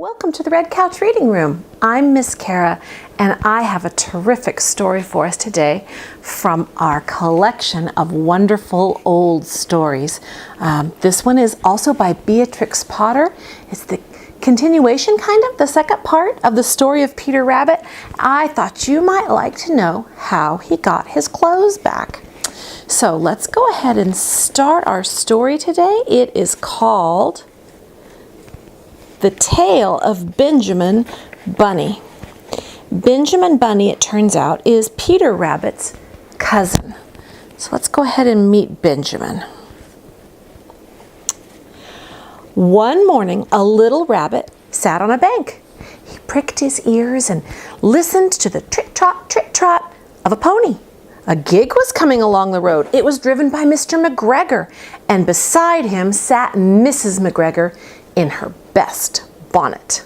Welcome to the Red Couch Reading Room. I'm Miss Cara, and I have a terrific story for us today from our collection of wonderful old stories. This one is also by Beatrix Potter. It's the continuation, kind of, the second part of the story of Peter Rabbit. I thought you might like to know how he got his clothes back. So let's go ahead and start our story today. It is called The Tale of Benjamin Bunny. Benjamin Bunny, it turns out, is Peter Rabbit's cousin. So let's go ahead and meet Benjamin. One morning, a little rabbit sat on a bank. He pricked his ears and listened to the trot of a pony. A gig was coming along the road. It was driven by Mr. McGregor, and beside him sat Mrs. McGregor in her best bonnet.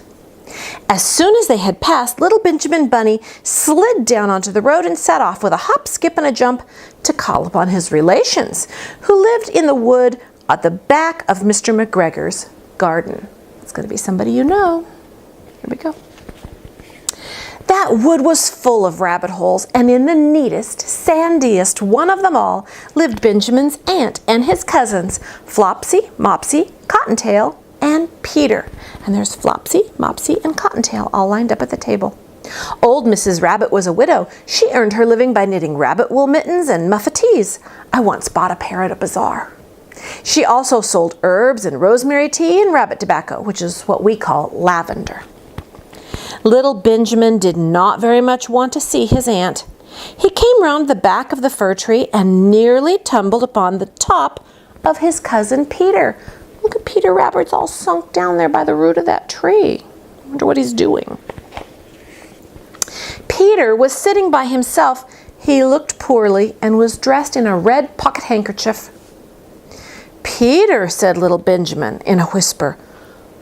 As soon as they had passed, little Benjamin Bunny slid down onto the road and set off with a hop, skip, and a jump to call upon his relations, who lived in the wood at the back of Mr. McGregor's garden. It's going to be somebody you know. Here we go. That wood was full of rabbit holes, and in the neatest, sandiest one of them all lived Benjamin's aunt and his cousins, Flopsy, Mopsy, Cottontail, and Peter. And there's Flopsy, Mopsy, and Cottontail all lined up at the table. Old Mrs. Rabbit was a widow. She earned her living by knitting rabbit wool mittens and muffetees. I once bought a pair at a bazaar. She also sold herbs and rosemary tea and rabbit tobacco, which is what we call lavender. Little Benjamin did not very much want to see his aunt. He came round the back of the fir tree and nearly tumbled upon the top of his cousin Peter. Look at Peter Rabbit's all sunk down there by the root of that tree. I wonder what he's doing. Peter was sitting by himself. He looked poorly and was dressed in a red pocket handkerchief. "Peter," said little Benjamin in a whisper,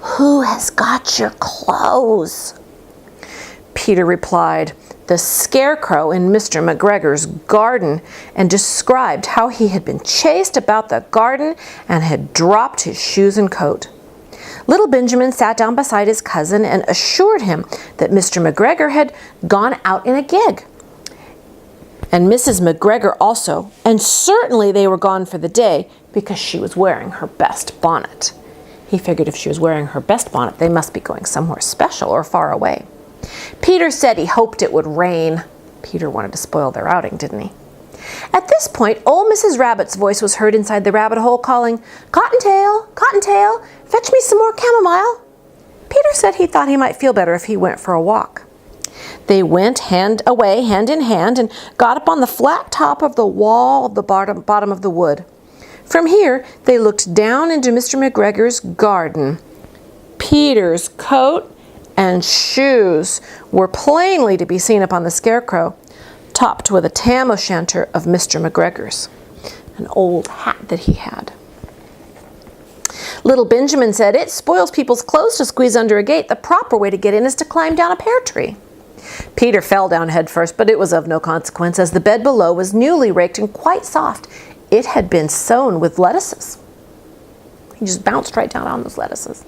"who has got your clothes?" Peter replied, "The scarecrow in Mr. McGregor's garden," and described how he had been chased about the garden and had dropped his shoes and coat. Little Benjamin sat down beside his cousin and assured him that Mr. McGregor had gone out in a gig, and Mrs. McGregor also, and certainly they were gone for the day because she was wearing her best bonnet. He figured if she was wearing her best bonnet, they must be going somewhere special or far away. Peter said he hoped it would rain. Peter wanted to spoil their outing, didn't he? At this point, old Mrs. Rabbit's voice was heard inside the rabbit hole calling, "Cottontail, Cottontail, fetch me some more chamomile." Peter said he thought he might feel better if he went for a walk. They went hand in hand, and got up on the flat top of the wall of the bottom of the wood. From here, they looked down into Mr. McGregor's garden. Peter's coat and shoes were plainly to be seen upon the scarecrow, topped with a tam-o'-shanter of Mr. McGregor's, an old hat that he had. Little Benjamin said, "It spoils people's clothes to squeeze under a gate. The proper way to get in is to climb down a pear tree." Peter fell down head first, but it was of no consequence, as the bed below was newly raked and quite soft. It had been sown with lettuces. He just bounced right down on those lettuces.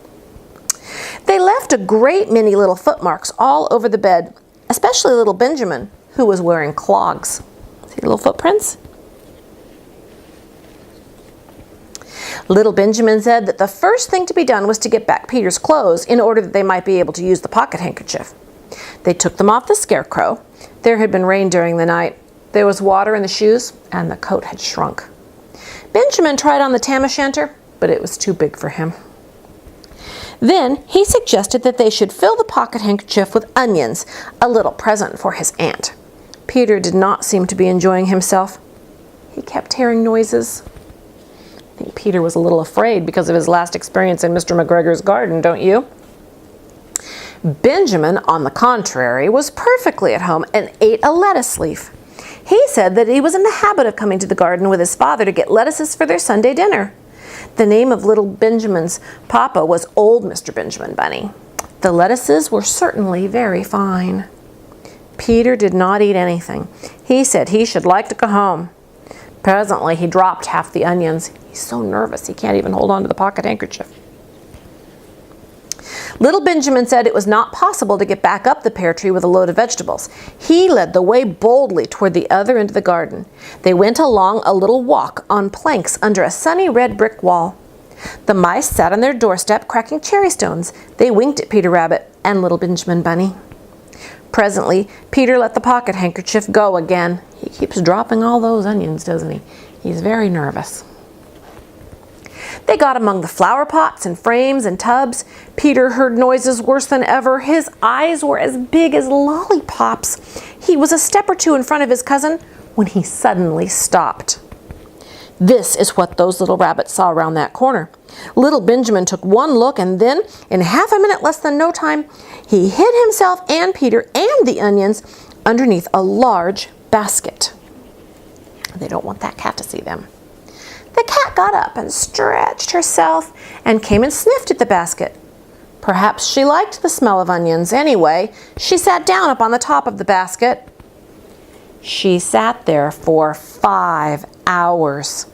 They left a great many little footmarks all over the bed, especially little Benjamin, who was wearing clogs. See the little footprints? Little Benjamin said that the first thing to be done was to get back Peter's clothes in order that they might be able to use the pocket handkerchief. They took them off the scarecrow. There had been rain during the night. There was water in the shoes, and the coat had shrunk. Benjamin tried on the tam-o'-shanter, but it was too big for him. Then he suggested that they should fill the pocket handkerchief with onions, a little present for his aunt. Peter did not seem to be enjoying himself. He kept hearing noises. I think Peter was a little afraid because of his last experience in Mr. McGregor's garden, don't you? Benjamin, on the contrary, was perfectly at home and ate a lettuce leaf. He said that he was in the habit of coming to the garden with his father to get lettuces for their Sunday dinner. The name of little Benjamin's papa was old Mr. Benjamin Bunny. The lettuces were certainly very fine. Peter did not eat anything. He said he should like to go home. Presently, he dropped half the onions. He's so nervous he can't even hold on to the pocket handkerchief. Little Benjamin said it was not possible to get back up the pear tree with a load of vegetables. He led the way boldly toward the other end of the garden. They went along a little walk on planks under a sunny red brick wall. The mice sat on their doorstep cracking cherry stones. They winked at Peter Rabbit and Little Benjamin Bunny. Presently, Peter let the pocket handkerchief go again. He keeps dropping all those onions, doesn't he? He's very nervous. They got among the flower pots and frames and tubs. Peter heard noises worse than ever. His eyes were as big as lollipops. He was a step or two in front of his cousin when he suddenly stopped. This is what those little rabbits saw around that corner. Little Benjamin took one look, and then, in half a minute less than no time, he hid himself and Peter and the onions underneath a large basket. They don't want that cat to see them. The cat got up and stretched herself and came and sniffed at the basket. Perhaps she liked the smell of onions. Anyway, she sat down up on the top of the basket. She sat there for 5 hours.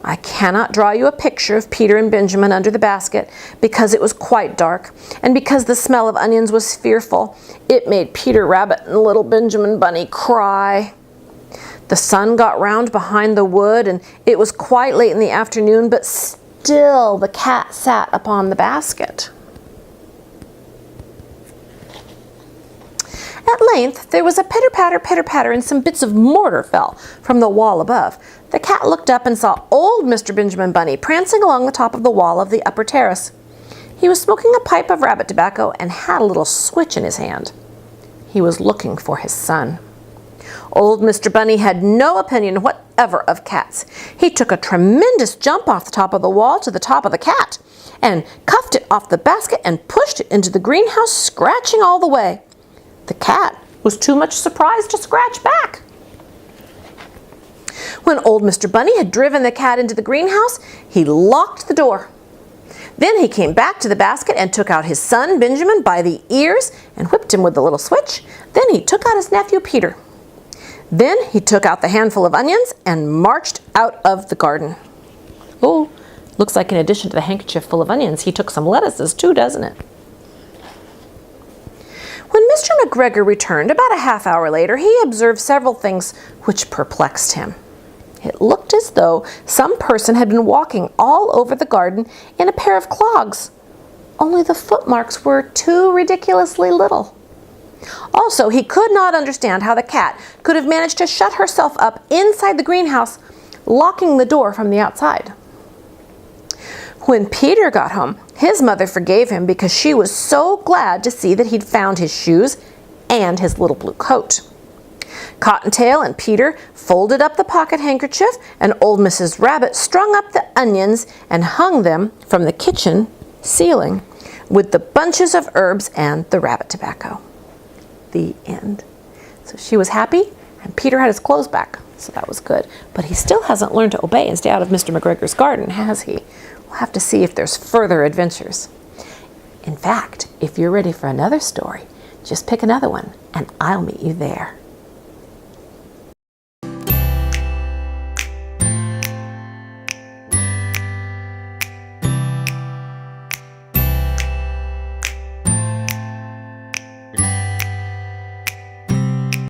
I cannot draw you a picture of Peter and Benjamin under the basket because it was quite dark, and because the smell of onions was fearful. It made Peter Rabbit and Little Benjamin Bunny cry. The sun got round behind the wood, and it was quite late in the afternoon, but still the cat sat upon the basket. At length there was a pitter-patter, pitter-patter, and some bits of mortar fell from the wall above. The cat looked up and saw old Mr. Benjamin Bunny prancing along the top of the wall of the upper terrace. He was smoking a pipe of rabbit tobacco and had a little switch in his hand. He was looking for his son. Old Mr. Bunny had no opinion whatever of cats. He took a tremendous jump off the top of the wall to the top of the cat, and cuffed it off the basket and pushed it into the greenhouse, scratching all the way. The cat was too much surprised to scratch back. When old Mr. Bunny had driven the cat into the greenhouse, he locked the door. Then he came back to the basket and took out his son Benjamin by the ears and whipped him with the little switch. Then he took out his nephew Peter. Then he took out the handful of onions and marched out of the garden. Oh, looks like in addition to the handkerchief full of onions, he took some lettuces too, doesn't it? When Mr. McGregor returned about a half hour later, he observed several things which perplexed him. It looked as though some person had been walking all over the garden in a pair of clogs, only the footmarks were too ridiculously little. Also, he could not understand how the cat could have managed to shut herself up inside the greenhouse, locking the door from the outside. When Peter got home, his mother forgave him because she was so glad to see that he'd found his shoes and his little blue coat. Cottontail and Peter folded up the pocket handkerchief, and old Mrs. Rabbit strung up the onions and hung them from the kitchen ceiling with the bunches of herbs and the rabbit tobacco. The end. So she was happy, and Peter had his clothes back, so that was good. But he still hasn't learned to obey and stay out of Mr. McGregor's garden, has he? We'll have to see if there's further adventures. In fact, if you're ready for another story, just pick another one, and I'll meet you there.